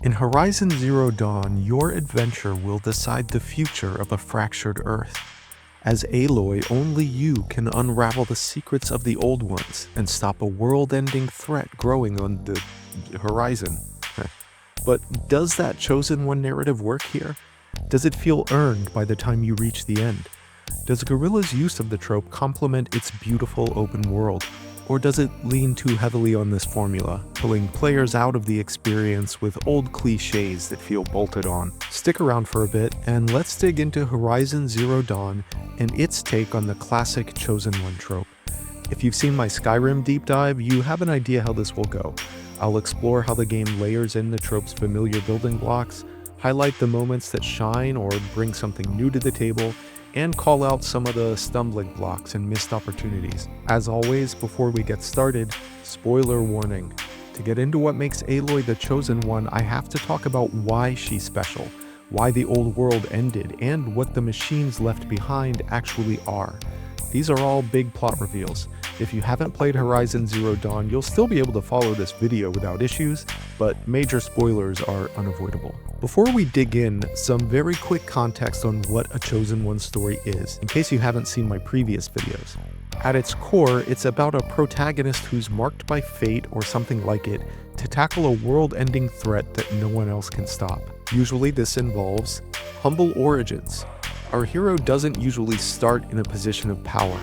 In Horizon Zero Dawn, your adventure will decide the future of a fractured Earth. As Aloy, only you can unravel the secrets of the Old Ones and stop a world-ending threat growing on the horizon. But does that Chosen One narrative work here? Does it feel earned by the time you reach the end? Does Guerrilla's use of the trope complement its beautiful open world? Or does it lean too heavily on this formula, pulling players out of the experience with old cliches that feel bolted on? Stick around for a bit, and let's dig into Horizon Zero Dawn and its take on the classic Chosen One trope. If you've seen my Skyrim deep dive, you have an idea how this will go. I'll explore how the game layers in the trope's familiar building blocks, highlight the moments that shine or bring something new to the table, and call out some of the stumbling blocks and missed opportunities. As always, before we get started, spoiler warning. To get into what makes Aloy the Chosen One, I have to talk about why she's special, why the old world ended, and what the machines left behind actually are. These are all big plot reveals. If you haven't played Horizon Zero Dawn, you'll still be able to follow this video without issues, but major spoilers are unavoidable. Before we dig in, some very quick context on what a Chosen One story is, in case you haven't seen my previous videos. At its core, it's about a protagonist who's marked by fate or something like it to tackle a world-ending threat that no one else can stop. Usually this involves humble origins. Our hero doesn't usually start in a position of power.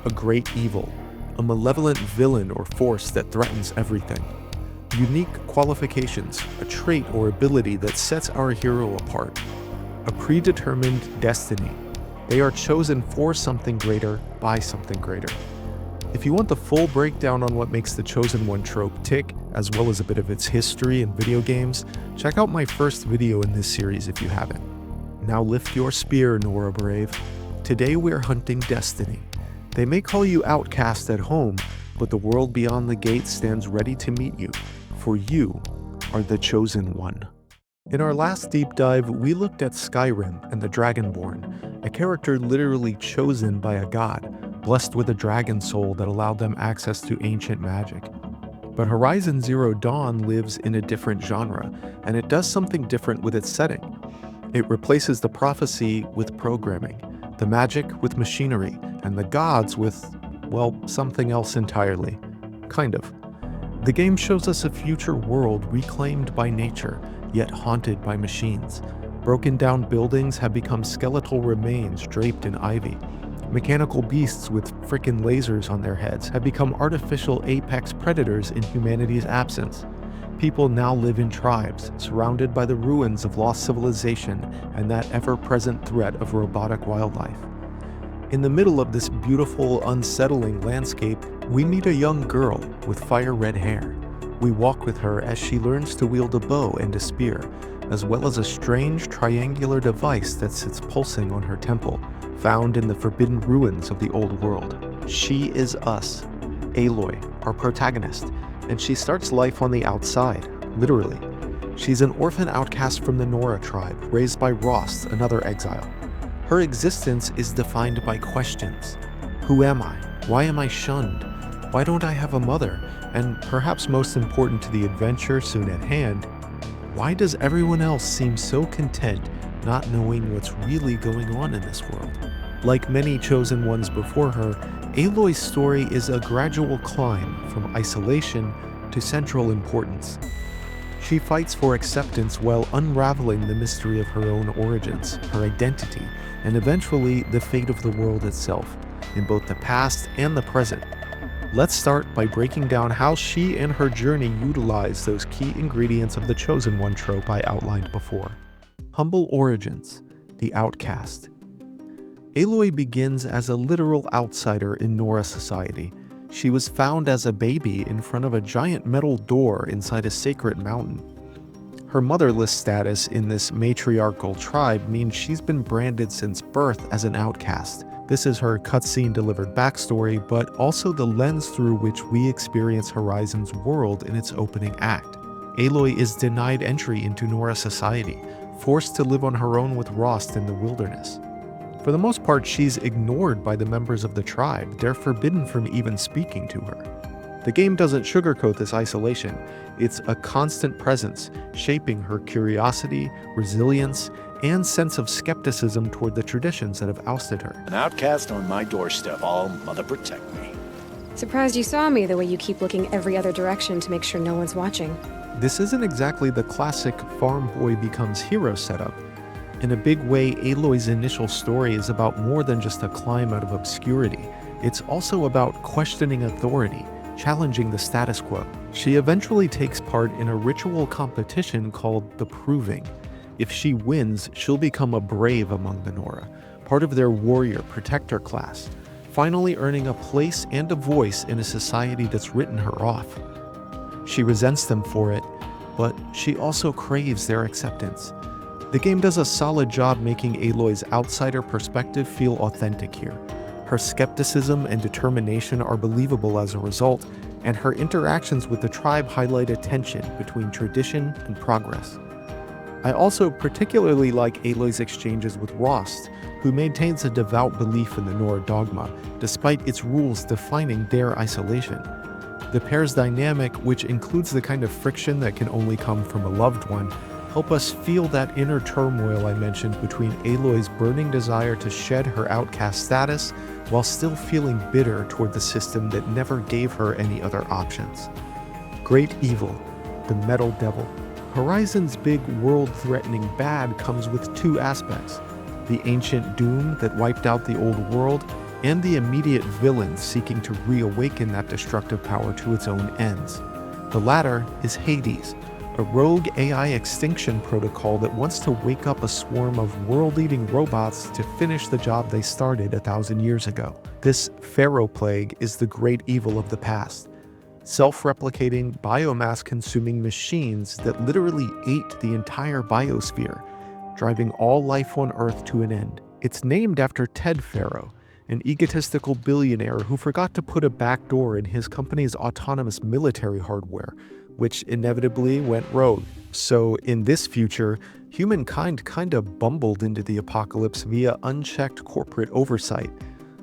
A great evil, a malevolent villain or force that threatens everything. Unique qualifications, a trait or ability that sets our hero apart. A predetermined destiny. They are chosen for something greater by something greater. If you want the full breakdown on what makes the Chosen One trope tick, as well as a bit of its history in video games, check out my first video in this series if you haven't. Now lift your spear, Nora Brave. Today we're hunting destiny. They may call you Outcast at home, but the world beyond the gate stands ready to meet you, for you are the Chosen One. In our last deep dive, we looked at Skyrim and the Dragonborn, a character literally chosen by a god, blessed with a dragon soul that allowed them access to ancient magic. But Horizon Zero Dawn lives in a different genre, and it does something different with its setting. It replaces the prophecy with programming, the magic with machinery, and the gods with, well, something else entirely. Kind of. The game shows us a future world reclaimed by nature, yet haunted by machines. Broken down buildings have become skeletal remains draped in ivy. Mechanical beasts with frickin' lasers on their heads have become artificial apex predators in humanity's absence. People now live in tribes, surrounded by the ruins of lost civilization and that ever-present threat of robotic wildlife. In the middle of this beautiful, unsettling landscape, we meet a young girl with fire-red hair. We walk with her as she learns to wield a bow and a spear, as well as a strange triangular device that sits pulsing on her temple, found in the forbidden ruins of the old world. She is us, Aloy, our protagonist, and she starts life on the outside, literally. She's an orphan outcast from the Nora tribe, raised by Rost, another exile. Her existence is defined by questions. Who am I? Why am I shunned? Why don't I have a mother? And perhaps most important to the adventure soon at hand, why does everyone else seem so content not knowing what's really going on in this world? Like many Chosen Ones before her, Aloy's story is a gradual climb from isolation to central importance. She fights for acceptance while unraveling the mystery of her own origins, her identity, and eventually the fate of the world itself, in both the past and the present. Let's start by breaking down how she and her journey utilize those key ingredients of the Chosen One trope I outlined before. Humble origins, the outcast. Aloy begins as a literal outsider in Nora society. She was found as a baby in front of a giant metal door inside a sacred mountain. Her motherless status in this matriarchal tribe means she's been branded since birth as an outcast. This is her cutscene delivered backstory, but also the lens through which we experience Horizon's world in its opening act. Aloy is denied entry into Nora society, forced to live on her own with Rost in the wilderness. For the most part, she's ignored by the members of the tribe. They're forbidden from even speaking to her. The game doesn't sugarcoat this isolation. It's a constant presence, shaping her curiosity, resilience, and sense of skepticism toward the traditions that have ousted her. An outcast on my doorstep. All mother protect me. Surprised you saw me the way you keep looking every other direction to make sure no one's watching. This isn't exactly the classic farm boy becomes hero setup. In a big way, Aloy's initial story is about more than just a climb out of obscurity. It's also about questioning authority, challenging the status quo. She eventually takes part in a ritual competition called the Proving. If she wins, she'll become a brave among the Nora, part of their warrior protector class, finally earning a place and a voice in a society that's written her off. She resents them for it, but she also craves their acceptance. The game does a solid job making Aloy's outsider perspective feel authentic here. Her skepticism and determination are believable as a result, and her interactions with the tribe highlight a tension between tradition and progress. I also particularly like Aloy's exchanges with Rost, who maintains a devout belief in the Nora dogma, despite its rules defining their isolation. The pair's dynamic, which includes the kind of friction that can only come from a loved one, help us feel that inner turmoil I mentioned between Aloy's burning desire to shed her outcast status while still feeling bitter toward the system that never gave her any other options. Great evil, the metal devil. Horizon's big world-threatening bad comes with two aspects: the ancient doom that wiped out the old world, and the immediate villain seeking to reawaken that destructive power to its own ends. The latter is Hades, a rogue AI extinction protocol that wants to wake up a swarm of world-eating robots to finish the job they started 1,000 years ago. This pharaoh plague is the great evil of the past. Self-replicating, biomass-consuming machines that literally ate the entire biosphere, driving all life on Earth to an end. It's named after Ted Pharaoh, an egotistical billionaire who forgot to put a backdoor in his company's autonomous military hardware, which inevitably went rogue. So in this future, humankind kinda bumbled into the apocalypse via unchecked corporate oversight,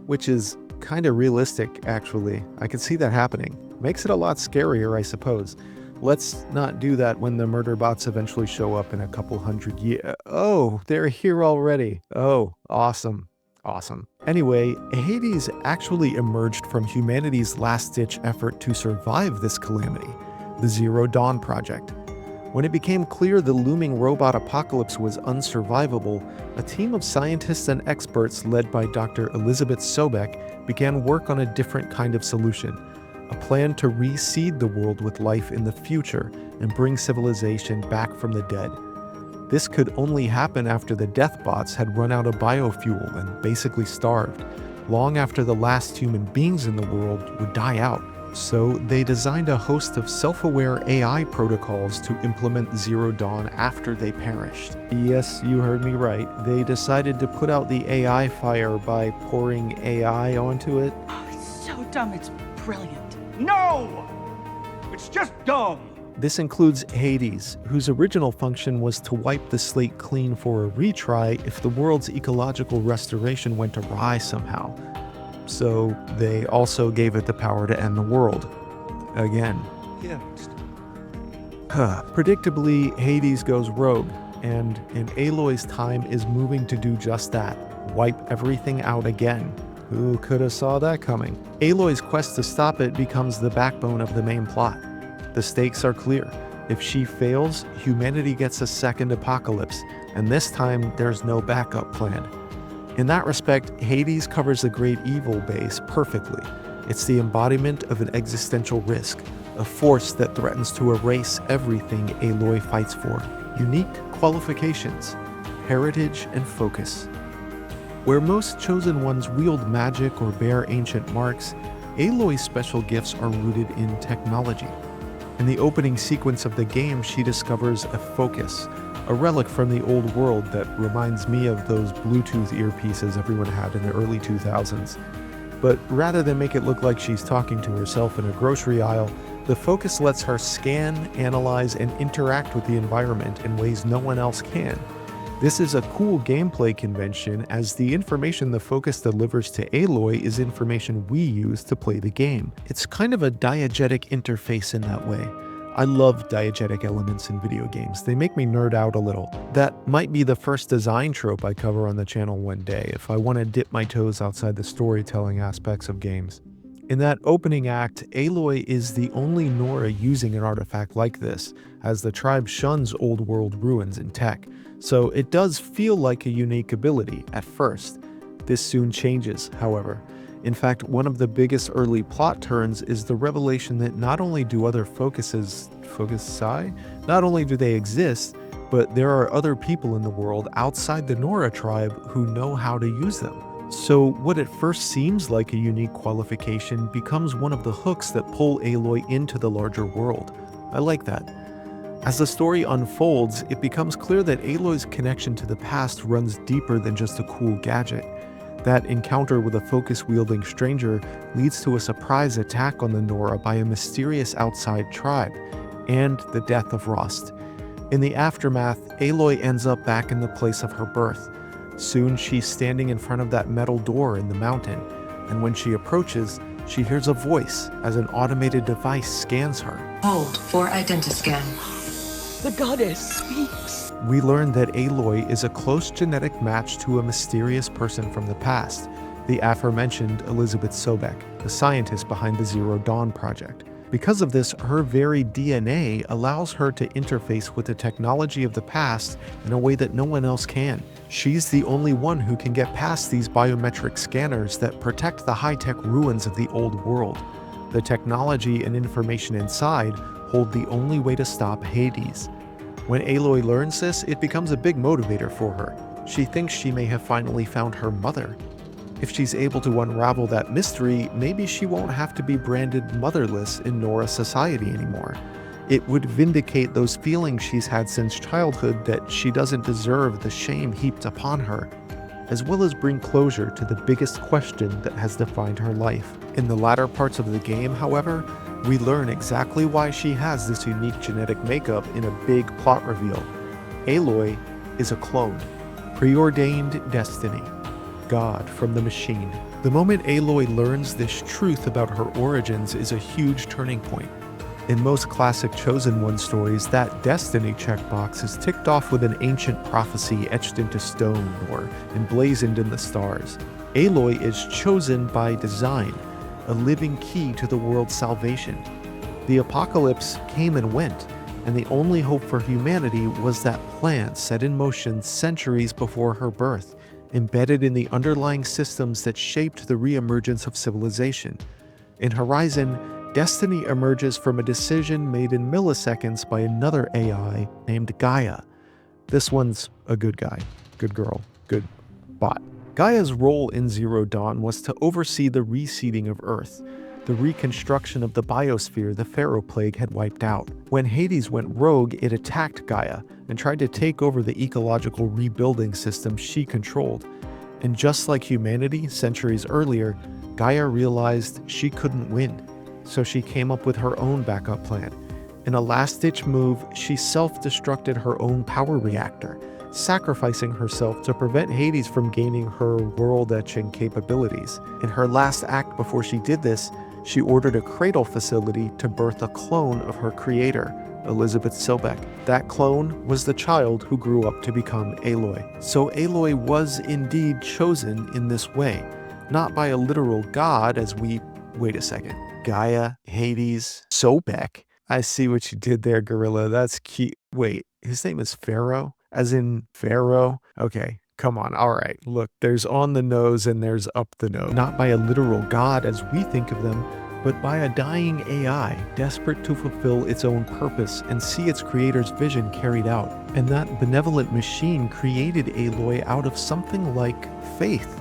which is kinda realistic, actually. I can see that happening. Makes it a lot scarier, I suppose. Let's not do that when the murder bots eventually show up in a couple hundred years. Oh, they're here already. Oh, awesome. Awesome. Anyway, Hades actually emerged from humanity's last-ditch effort to survive this calamity, the Zero Dawn Project. When it became clear the looming robot apocalypse was unsurvivable, a team of scientists and experts led by Dr. Elizabeth Sobek began work on a different kind of solution, a plan to reseed the world with life in the future and bring civilization back from the dead. This could only happen after the Deathbots had run out of biofuel and basically starved, long after the last human beings in the world would die out. So they designed a host of self-aware AI protocols to implement Zero Dawn after they perished. Yes, you heard me right. They decided to put out the AI fire by pouring AI onto it. Oh, it's so dumb, it's brilliant. No! It's just dumb! This includes Hades, whose original function was to wipe the slate clean for a retry if the world's ecological restoration went awry somehow. So they also gave it the power to end the world. Again. Yeah. Predictably, Hades goes rogue, and in Aloy's time is moving to do just that, wipe everything out again. Who could have saw that coming? Aloy's quest to stop it becomes the backbone of the main plot. The stakes are clear. If she fails, humanity gets a second apocalypse, and this time there's no backup plan. In that respect, Hades covers the great evil base perfectly. It's the embodiment of an existential risk, a force that threatens to erase everything Aloy fights for. Unique qualifications, heritage, and focus. Where most chosen ones wield magic or bear ancient marks, Aloy's special gifts are rooted in technology. In the opening sequence of the game, she discovers a focus, a relic from the old world that reminds me of those Bluetooth earpieces everyone had in the early 2000s. But rather than make it look like she's talking to herself in a grocery aisle, the focus lets her scan, analyze, and interact with the environment in ways no one else can. This is a cool gameplay convention, as the information the Focus delivers to Aloy is information we use to play the game. It's kind of a diegetic interface in that way. I love diegetic elements in video games. They make me nerd out a little. That might be the first design trope I cover on the channel one day, if I want to dip my toes outside the storytelling aspects of games. In that opening act, Aloy is the only Nora using an artifact like this, as the tribe shuns old world ruins and tech, so it does feel like a unique ability at first. This soon changes, however. In fact, one of the biggest early plot turns is the revelation that not only do other not only do they exist, but there are other people in the world outside the Nora tribe who know how to use them. So what at first seems like a unique qualification becomes one of the hooks that pull Aloy into the larger world. I like that. As the story unfolds, it becomes clear that Aloy's connection to the past runs deeper than just a cool gadget. That encounter with a Focus-wielding stranger leads to a surprise attack on the Nora by a mysterious outside tribe, and the death of Rost. In the aftermath, Aloy ends up back in the place of her birth. Soon she's standing in front of that metal door in the mountain, and when she approaches, she hears a voice as an automated device scans her. Hold for identiscan. The goddess speaks. We learn that Aloy is a close genetic match to a mysterious person from the past, the aforementioned Elizabeth Sobek, the scientist behind the Zero Dawn project. Because of this, her very DNA allows her to interface with the technology of the past in a way that no one else can. She's the only one who can get past these biometric scanners that protect the high-tech ruins of the old world. The technology and information inside hold the only way to stop Hades. When Aloy learns this, it becomes a big motivator for her. She thinks she may have finally found her mother. If she's able to unravel that mystery, maybe she won't have to be branded motherless in Nora society anymore. It would vindicate those feelings she's had since childhood that she doesn't deserve the shame heaped upon her, as well as bring closure to the biggest question that has defined her life. In the latter parts of the game, however, we learn exactly why she has this unique genetic makeup in a big plot reveal. Aloy is a clone. Preordained destiny. God from the machine. The moment Aloy learns this truth about her origins is a huge turning point. In most classic Chosen One stories, that destiny checkbox is ticked off with an ancient prophecy etched into stone or emblazoned in the stars. Aloy is chosen by design, a living key to the world's salvation. The apocalypse came and went, and the only hope for humanity was that plan set in motion centuries before her birth, embedded in the underlying systems that shaped the re-emergence of civilization. In Horizon, destiny emerges from a decision made in milliseconds by another AI named Gaia. This one's a good guy, good girl, good bot. Gaia's role in Zero Dawn was to oversee the reseeding of Earth, the reconstruction of the biosphere the Pharaoh Plague had wiped out. When Hades went rogue, it attacked Gaia and tried to take over the ecological rebuilding system she controlled. And just like humanity centuries earlier, Gaia realized she couldn't win, so she came up with her own backup plan. In a last-ditch move, she self-destructed her own power reactor, sacrificing herself to prevent Hades from gaining her world-etching capabilities. In her last act before she did this, she ordered a cradle facility to birth a clone of her creator, Elizabeth Sobek. That clone was the child who grew up to become Aloy. So Aloy was indeed chosen in this way, not by a literal god as we... Wait a second. Gaia, Hades, Sobek? I see what you did there, Guerrilla. That's cute. Wait, his name is Pharaoh? As in Pharaoh? Okay. Come on, alright. Look, there's on the nose and there's up the nose. Not by a literal god as we think of them, but by a dying AI, desperate to fulfill its own purpose and see its creator's vision carried out. And that benevolent machine created Aloy out of something like faith.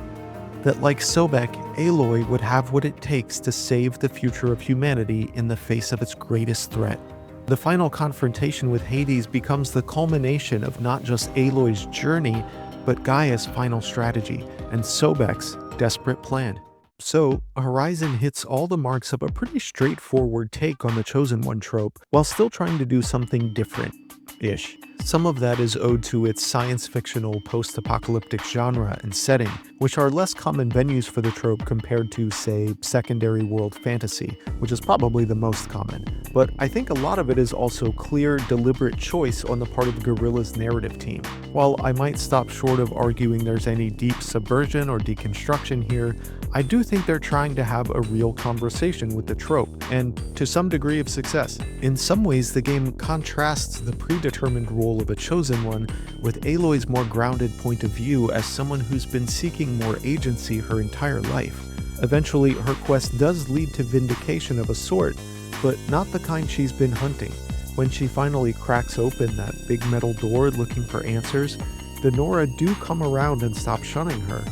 That like Sobek, Aloy would have what it takes to save the future of humanity in the face of its greatest threat. The final confrontation with Hades becomes the culmination of not just Aloy's journey, but Gaia's final strategy and Sobek's desperate plan. So, Horizon hits all the marks of a pretty straightforward take on the Chosen One trope, while still trying to do something different. Ish. Some of that is owed to its science-fictional post-apocalyptic genre and setting, which are less common venues for the trope compared to, say, secondary world fantasy, which is probably the most common. But I think a lot of it is also clear, deliberate choice on the part of Guerrilla's narrative team. While I might stop short of arguing there's any deep subversion or deconstruction here, I do think they're trying to have a real conversation with the trope, and to some degree of success. In some ways, the game contrasts the predetermined role of a chosen one with Aloy's more grounded point of view as someone who's been seeking more agency her entire life. Eventually, her quest does lead to vindication of a sort, but not the kind she's been hunting. When she finally cracks open that big metal door looking for answers, the Nora do come around and stop shunning her,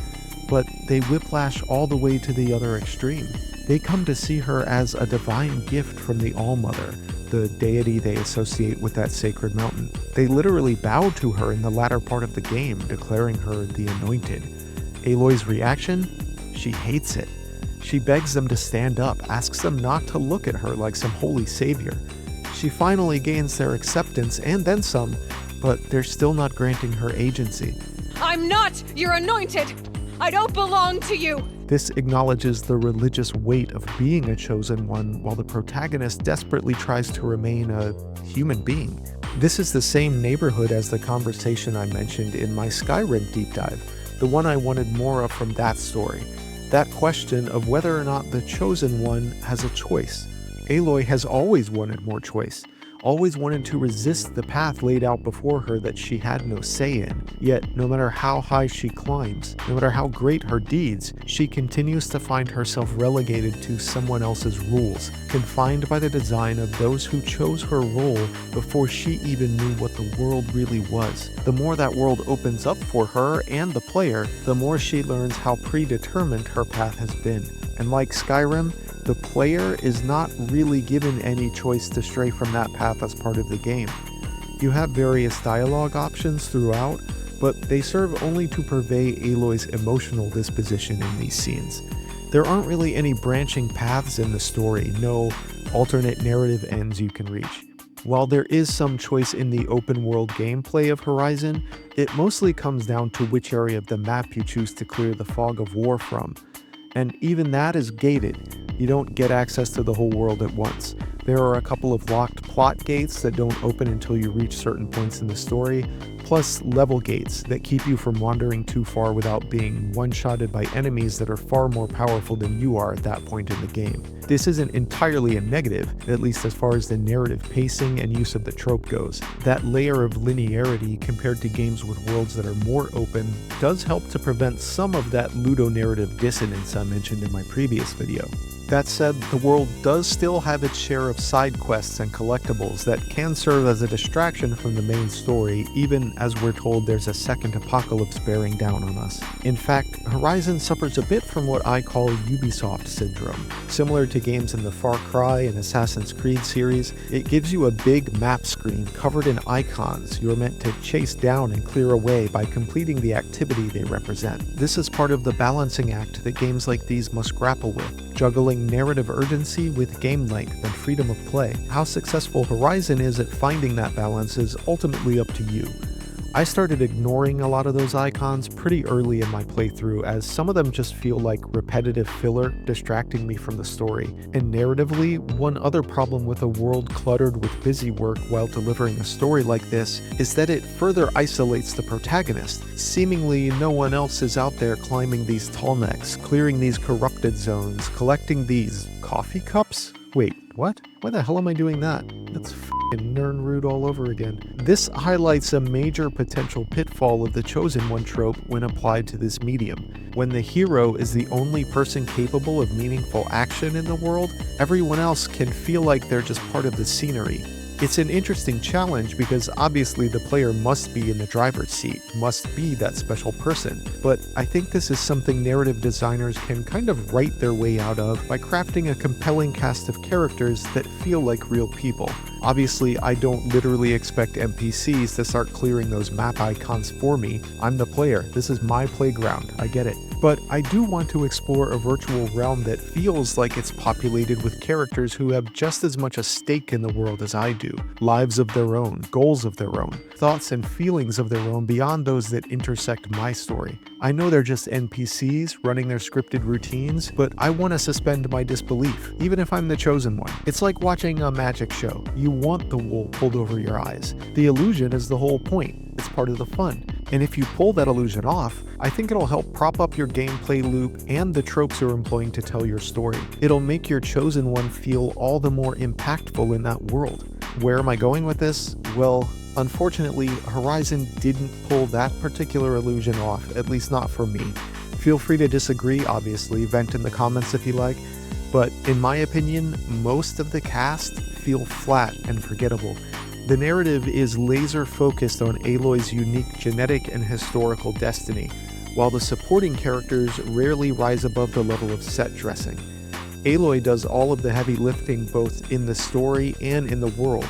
but they whiplash all the way to the other extreme. They come to see her as a divine gift from the All-Mother, the deity they associate with that sacred mountain. They literally bow to her in the latter part of the game, declaring her the Anointed. Aloy's reaction? She hates it. She begs them to stand up, asks them not to look at her like some holy savior. She finally gains their acceptance and then some, but they're still not granting her agency. I'm not your Anointed! I don't belong to you! This acknowledges the religious weight of being a chosen one while the protagonist desperately tries to remain a human being. This is the same neighborhood as the conversation I mentioned in my Skyrim deep dive, the one I wanted more of from that story. That question of whether or not the chosen one has a choice. Aloy has always wanted more choice, always wanted to resist the path laid out before her that she had no say in. Yet, no matter how high she climbs, no matter how great her deeds, she continues to find herself relegated to someone else's rules, confined by the design of those who chose her role before she even knew what the world really was. The more that world opens up for her and the player, the more she learns how predetermined her path has been. And like Skyrim, the player is not really given any choice to stray from that path as part of the game. You have various dialogue options throughout, but they serve only to purvey Aloy's emotional disposition in these scenes. There aren't really any branching paths in the story, no alternate narrative ends you can reach. While there is some choice in the open world gameplay of Horizon, it mostly comes down to which area of the map you choose to clear the fog of war from. And even that is gated. You don't get access to the whole world at once. There are a couple of locked plot gates that don't open until you reach certain points in the story, plus level gates that keep you from wandering too far without being one-shotted by enemies that are far more powerful than you are at that point in the game. This isn't entirely a negative, at least as far as the narrative pacing and use of the trope goes. That layer of linearity compared to games with worlds that are more open does help to prevent some of that ludonarrative dissonance I mentioned in my previous video. That said, the world does still have its share of side quests and collectibles that can serve as a distraction from the main story, even as we're told there's a second apocalypse bearing down on us. In fact, Horizon suffers a bit from what I call Ubisoft syndrome. Similar to games in the Far Cry and Assassin's Creed series, it gives you a big map screen covered in icons you're meant to chase down and clear away by completing the activity they represent. This is part of the balancing act that games like these must grapple with, juggling narrative urgency with game length and freedom of play. How successful Horizon is at finding that balance is ultimately up to you. I started ignoring a lot of those icons pretty early in my playthrough, as some of them just feel like repetitive filler, distracting me from the story. And narratively, one other problem with a world cluttered with busy work while delivering a story like this is that it further isolates the protagonist. Seemingly, no one else is out there climbing these tall necks, clearing these corrupted zones, collecting these coffee cups? Wait, what? Why the hell am I doing that? That's f***ing Nernroot all over again. This highlights a major potential pitfall of the Chosen One trope when applied to this medium. When the hero is the only person capable of meaningful action in the world, everyone else can feel like they're just part of the scenery. It's an interesting challenge because obviously the player must be in the driver's seat, must be that special person, but I think this is something narrative designers can kind of write their way out of by crafting a compelling cast of characters that feel like real people. Obviously, I don't literally expect NPCs to start clearing those map icons for me. I'm the player. This is my playground. I get it. But I do want to explore a virtual realm that feels like it's populated with characters who have just as much a stake in the world as I do, lives of their own, goals of their own, thoughts and feelings of their own beyond those that intersect my story. I know they're just NPCs running their scripted routines, but I want to suspend my disbelief, even if I'm the chosen one. It's like watching a magic show. You want the wool pulled over your eyes. The illusion is the whole point. It's part of the fun. And if you pull that illusion off, I think it'll help prop up your gameplay loop and the tropes you're employing to tell your story. It'll make your chosen one feel all the more impactful in that world. Where am I going with this? Well, unfortunately, Horizon didn't pull that particular illusion off, at least not for me. Feel free to disagree, obviously, vent in the comments if you like, but in my opinion, most of the cast feel flat and forgettable. The narrative is laser focused on Aloy's unique genetic and historical destiny, while the supporting characters rarely rise above the level of set dressing. Aloy does all of the heavy lifting both in the story and in the world.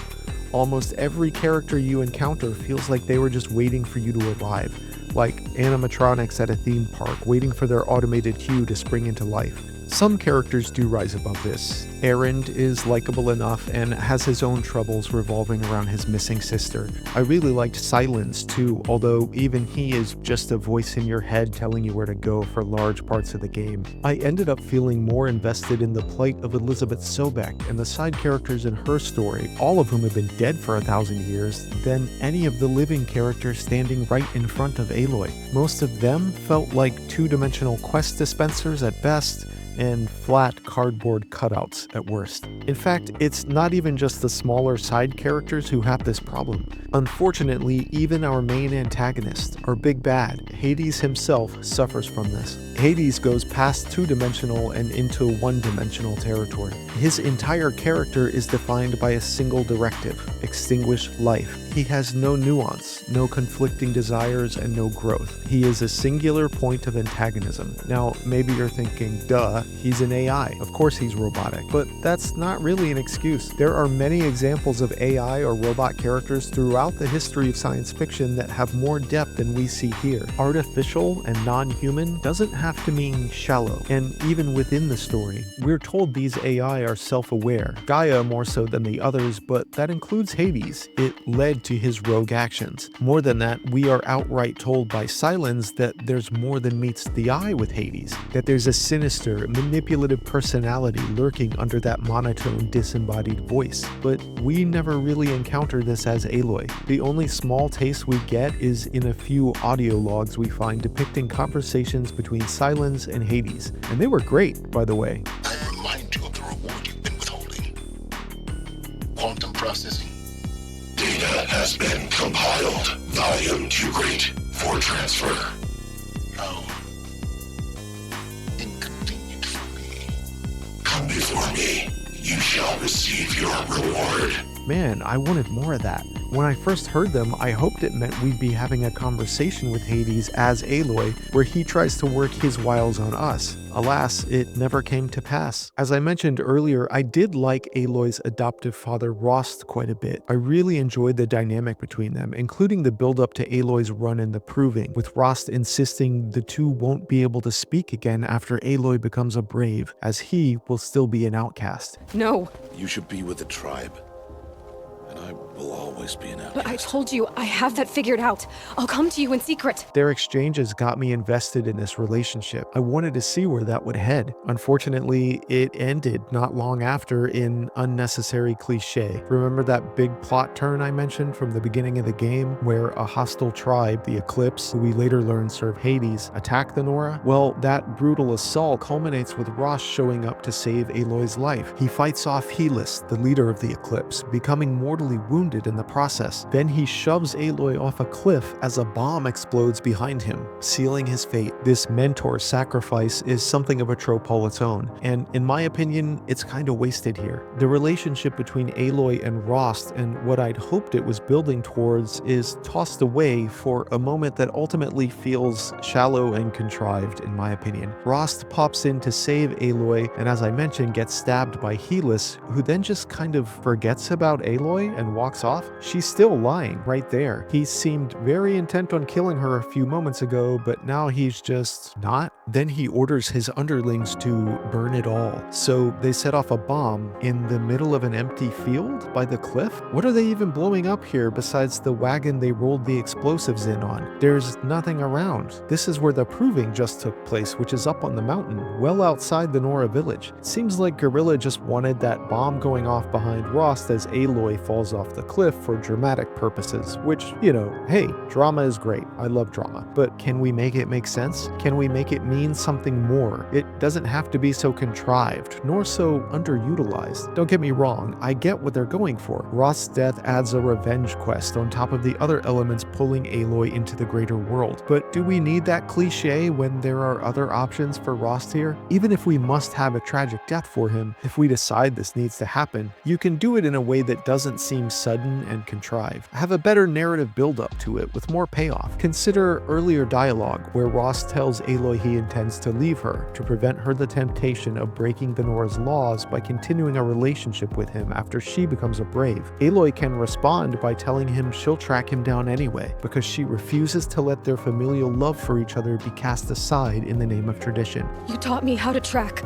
Almost every character you encounter feels like they were just waiting for you to arrive, like animatronics at a theme park waiting for their automated cue to spring into life. Some characters do rise above this. Erend is likable enough and has his own troubles revolving around his missing sister. I really liked Silence too, although even he is just a voice in your head telling you where to go for large parts of the game. I ended up feeling more invested in the plight of Elizabeth Sobek and the side characters in her story, all of whom have been dead for 1,000 years, than any of the living characters standing right in front of Aloy. Most of them felt like two-dimensional quest dispensers at best, and flat cardboard cutouts at worst. In fact, it's not even just the smaller side characters who have this problem. Unfortunately, even our main antagonist, our big bad, Hades himself, suffers from this. Hades goes past two-dimensional and into one-dimensional territory. His entire character is defined by a single directive: extinguish life. He has no nuance, no conflicting desires, and no growth. He is a singular point of antagonism. Now, maybe you're thinking, duh, he's an AI. Of course he's robotic. But that's not really an excuse. There are many examples of AI or robot characters throughout the history of science fiction that have more depth than we see here. Artificial and non-human doesn't have to mean shallow. And even within the story, we're told these AI are self-aware. Gaia more so than the others, but that includes Hades. It led to his rogue actions. More than that, we are outright told by Silence that there's more than meets the eye with Hades, that there's a sinister, manipulative personality lurking under that monotone, disembodied voice. But we never really encounter this as Aloy. The only small taste we get is in a few audio logs we find depicting conversations between Silence and Hades. And they were great, by the way. I remind you of the reward you've been withholding. Quantum processing. Data has been compiled. Volume too great for transfer. How inconvenient for me. Come before me. You shall receive your reward. Man, I wanted more of that. When I first heard them, I hoped it meant we'd be having a conversation with Hades as Aloy, where he tries to work his wiles on us. Alas, it never came to pass. As I mentioned earlier, I did like Aloy's adoptive father Rost quite a bit. I really enjoyed the dynamic between them, including the build-up to Aloy's run in The Proving, with Rost insisting the two won't be able to speak again after Aloy becomes a brave, as he will still be an outcast. No, You should be with the tribe. And I will always be an outcast. but I told you, I have that figured out. I'll come to you in secret. Their exchanges got me invested in this relationship. I wanted to see where that would head. Unfortunately, it ended not long after in unnecessary cliche. Remember that big plot turn I mentioned from the beginning of the game, where a hostile tribe, the Eclipse, who we later learn serve Hades, attack the Nora? Well, that brutal assault culminates with Rost showing up to save Aloy's life. He fights off Helis, the leader of the Eclipse, becoming mortally wounded wounded in the process. Then he shoves Aloy off a cliff as a bomb explodes behind him, sealing his fate. This mentor sacrifice is something of a trope all its own, and in my opinion, it's kinda wasted here. The relationship between Aloy and Rost and what I'd hoped it was building towards is tossed away for a moment that ultimately feels shallow and contrived, in my opinion. Rost pops in to save Aloy, and as I mentioned, gets stabbed by Helis, who then just kind of forgets about Aloy and walks off. She's still lying right there. He seemed very intent on killing her a few moments ago, but now he's just not. Then he orders his underlings to burn it all. So they set off a bomb in the middle of an empty field by the cliff? What are they even blowing up here besides the wagon they rolled the explosives in on? There's nothing around. This is where the proving just took place, which is up on the mountain, well outside the Nora village. It seems like Guerrilla just wanted that bomb going off behind Rost as Aloy falls off the cliff for dramatic purposes, which, you know, hey, drama is great. I love drama. But can we make it make sense? Can we make it mean something more? It doesn't have to be so contrived, nor so underutilized. Don't get me wrong, I get what they're going for. Rost's death adds a revenge quest on top of the other elements pulling Aloy into the greater world. But do we need that cliche when there are other options for Rost here? Even if we must have a tragic death for him, if we decide this needs to happen, you can do it in a way that doesn't seem sudden and contrived. Have a better narrative build-up to it with more payoff. Consider earlier dialogue where Rost tells Aloy he intends to leave her to prevent her the temptation of breaking the Nora's laws by continuing a relationship with him after she becomes a brave. Aloy can respond by telling him she'll track him down anyway, because she refuses to let their familial love for each other be cast aside in the name of tradition. You taught me how to track.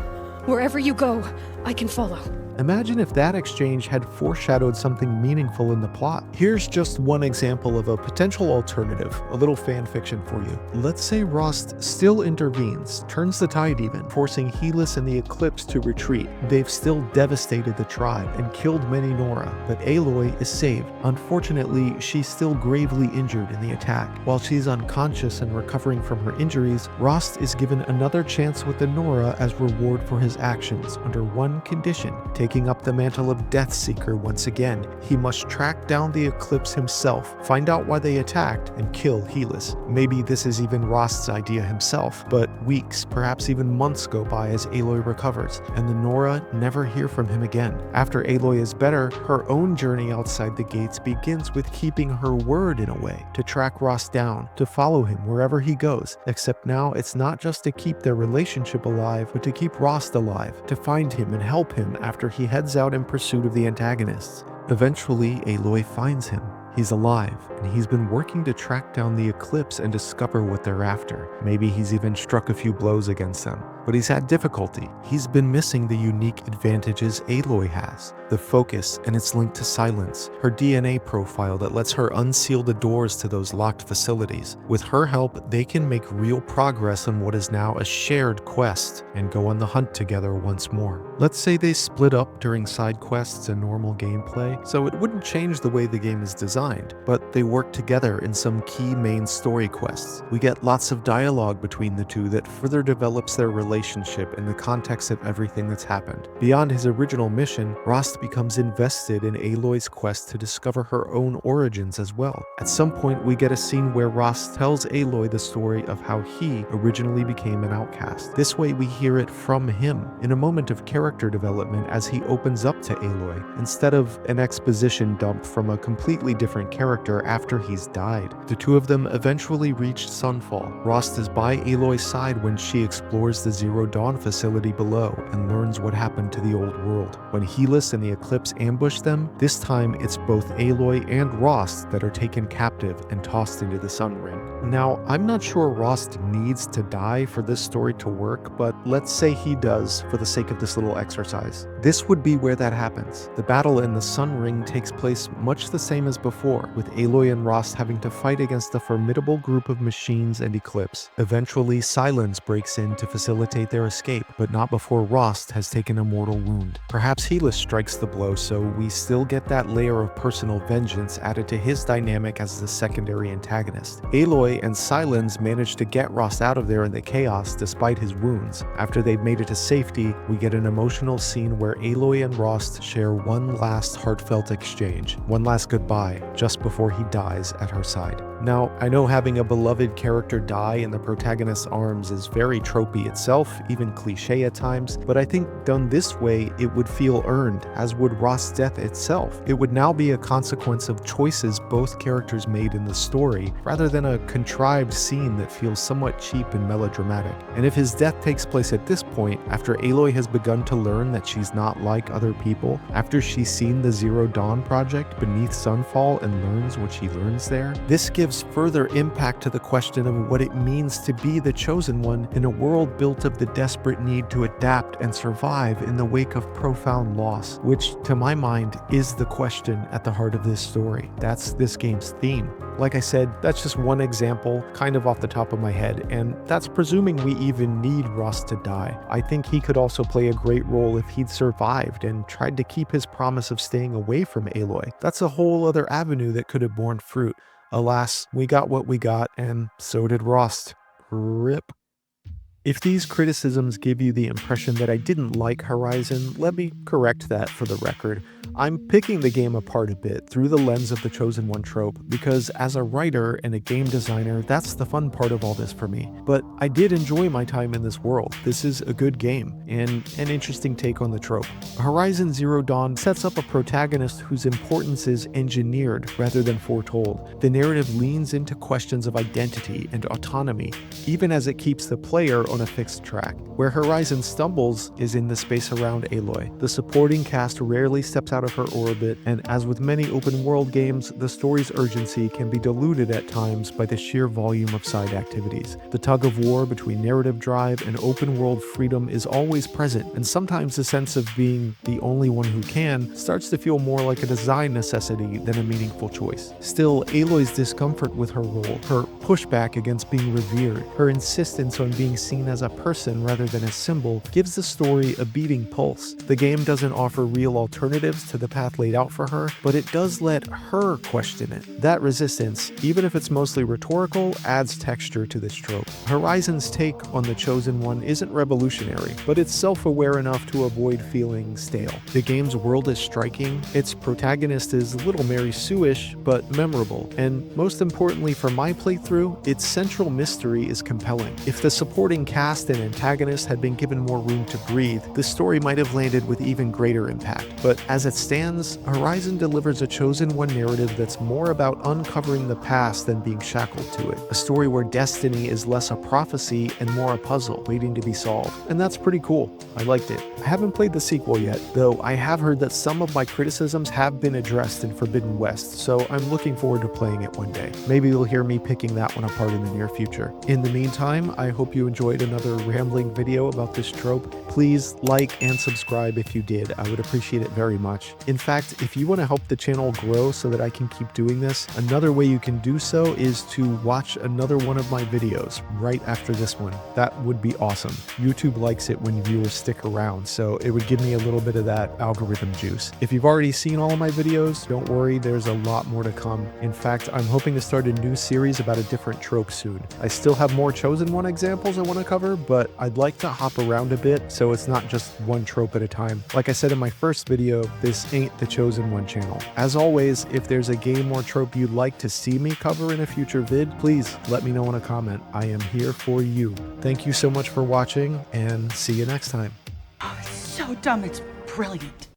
Wherever you go, I can follow. Imagine if that exchange had foreshadowed something meaningful in the plot. Here's just one example of a potential alternative, a little fan fiction for you. Let's say Rost still intervenes, turns the tide even, forcing Helis and the Eclipse to retreat. They've still devastated the tribe and killed many Nora, but Aloy is saved. Unfortunately, she's still gravely injured in the attack. While she's unconscious and recovering from her injuries, Rost is given another chance with the Nora as reward for his actions, under one condition: taking up the mantle of Deathseeker once again. He must track down the Eclipse himself, find out why they attacked, and kill Helis. Maybe this is even Rost's idea himself, but weeks, perhaps even months go by as Aloy recovers, and the Nora never hear from him again. After Aloy is better, her own journey outside the gates begins with keeping her word in a way, to track Rost down, to follow him wherever he goes, except now it's not just to keep their relationship alive, but to keep Rost alive, to find him and help him after he heads out in pursuit of the antagonists. Eventually, Aloy finds him. He's alive, and he's been working to track down the Eclipse and discover what they're after. Maybe he's even struck a few blows against them. But he's had difficulty. He's been missing the unique advantages Aloy has. The focus and its link to silence, her DNA profile that lets her unseal the doors to those locked facilities. With her help, they can make real progress on what is now a shared quest and go on the hunt together once more. Let's say they split up during side quests and normal gameplay, so it wouldn't change the way the game is designed, but they work together in some key main story quests. We get lots of dialogue between the two that further develops their relationship in the context of everything that's happened. Beyond his original mission, Rost becomes invested in Aloy's quest to discover her own origins as well. At some point, we get a scene where Rost tells Aloy the story of how he originally became an outcast. This way, we hear it from him in a moment of character development as he opens up to Aloy, instead of an exposition dump from a completely different character after he's died. The two of them eventually reach Sunfall. Rost is by Aloy's side when she explores the Zero Dawn facility below and learns what happened to the old world. When Helis and the Eclipse ambush them, this time it's both Aloy and Rost that are taken captive and tossed into the Sun Ring. Now, I'm not sure Rost needs to die for this story to work, but let's say he does for the sake of this little exercise. This would be where that happens. The battle in the Sun Ring takes place much the same as before, with Aloy and Rost having to fight against a formidable group of machines and Eclipse. Eventually, silence breaks in to facilitate facilitate their escape, but not before Rost has taken a mortal wound. Perhaps Helis strikes the blow, so we still get that layer of personal vengeance added to his dynamic as the secondary antagonist. Aloy and Sylens manage to get Rost out of there in the chaos despite his wounds. After they've made it to safety, we get an emotional scene where Aloy and Rost share one last heartfelt exchange, one last goodbye, just before he dies at her side. Now, I know having a beloved character die in the protagonist's arms is very tropey itself, even cliche at times, but I think done this way, it would feel earned, as would Rost's death itself. It would now be a consequence of choices both characters made in the story, rather than a contrived scene that feels somewhat cheap and melodramatic. And if his death takes place at this point, after Aloy has begun to learn that she's not like other people, after she's seen the Zero Dawn project beneath Sunfall and learns what she learns there, this gives further impact to the question of what it means to be the Chosen One in a world built of the desperate need to adapt and survive in the wake of profound loss, which, to my mind, is the question at the heart of this story. That's this game's theme. Like I said, that's just one example, kind of off the top of my head, and that's presuming we even need Rost to die. I think he could also play a great role if he'd survived and tried to keep his promise of staying away from Aloy. That's a whole other avenue that could have borne fruit. Alas, we got what we got, and so did Rost. RIP. If these criticisms give you the impression that I didn't like Horizon, let me correct that for the record. I'm picking the game apart a bit through the lens of the Chosen One trope, because as a writer and a game designer, that's the fun part of all this for me. But I did enjoy my time in this world. This is a good game, and an interesting take on the trope. Horizon Zero Dawn sets up a protagonist whose importance is engineered rather than foretold. The narrative leans into questions of identity and autonomy, even as it keeps the player on a fixed track. Where Horizon stumbles is in the space around Aloy. The supporting cast rarely steps out of her orbit, and as with many open world games, the story's urgency can be diluted at times by the sheer volume of side activities. The tug of war between narrative drive and open world freedom is always present, and sometimes the sense of being the only one who can starts to feel more like a design necessity than a meaningful choice. Still, Aloy's discomfort with her role, her pushback against being revered, her insistence on being seen as a person rather than a symbol, gives the story a beating pulse. The game doesn't offer real alternatives to the path laid out for her, but it does let her question it. That resistance, even if it's mostly rhetorical, adds texture to this trope. Horizon's take on the Chosen One isn't revolutionary, but it's self-aware enough to avoid feeling stale. The game's world is striking, its protagonist is little Mary Sue-ish, but memorable, and most importantly for my playthrough, its central mystery is compelling. If the supporting cast and antagonist had been given more room to breathe, the story might have landed with even greater impact. But as it stands, Horizon delivers a Chosen One narrative that's more about uncovering the past than being shackled to it. A story where destiny is less a prophecy and more a puzzle waiting to be solved. And that's pretty cool. I liked it. I haven't played the sequel yet, though I have heard that some of my criticisms have been addressed in Forbidden West, so I'm looking forward to playing it one day. Maybe you'll hear me picking that one apart in the near future. In the meantime, I hope you enjoyed another rambling video about this trope. Please like and subscribe if you did. I would appreciate it very much. In fact, if you want to help the channel grow so that I can keep doing this, another way you can do so is to watch another one of my videos right after this one. That would be awesome. YouTube likes it when viewers stick around, so it would give me a little bit of that algorithm juice. If you've already seen all of my videos, don't worry, there's a lot more to come. In fact, I'm hoping to start a new series about a different trope soon. I still have more Chosen One examples I want to cover, but I'd like to hop around a bit so it's not just one trope at a time. Like I said in my first video, this ain't the Chosen One channel. As always, if there's a game or trope you'd like to see me cover in a future vid, please let me know in a comment. I am here for you. Thank you so much for watching, and see you next time. Oh, it's so dumb, it's brilliant.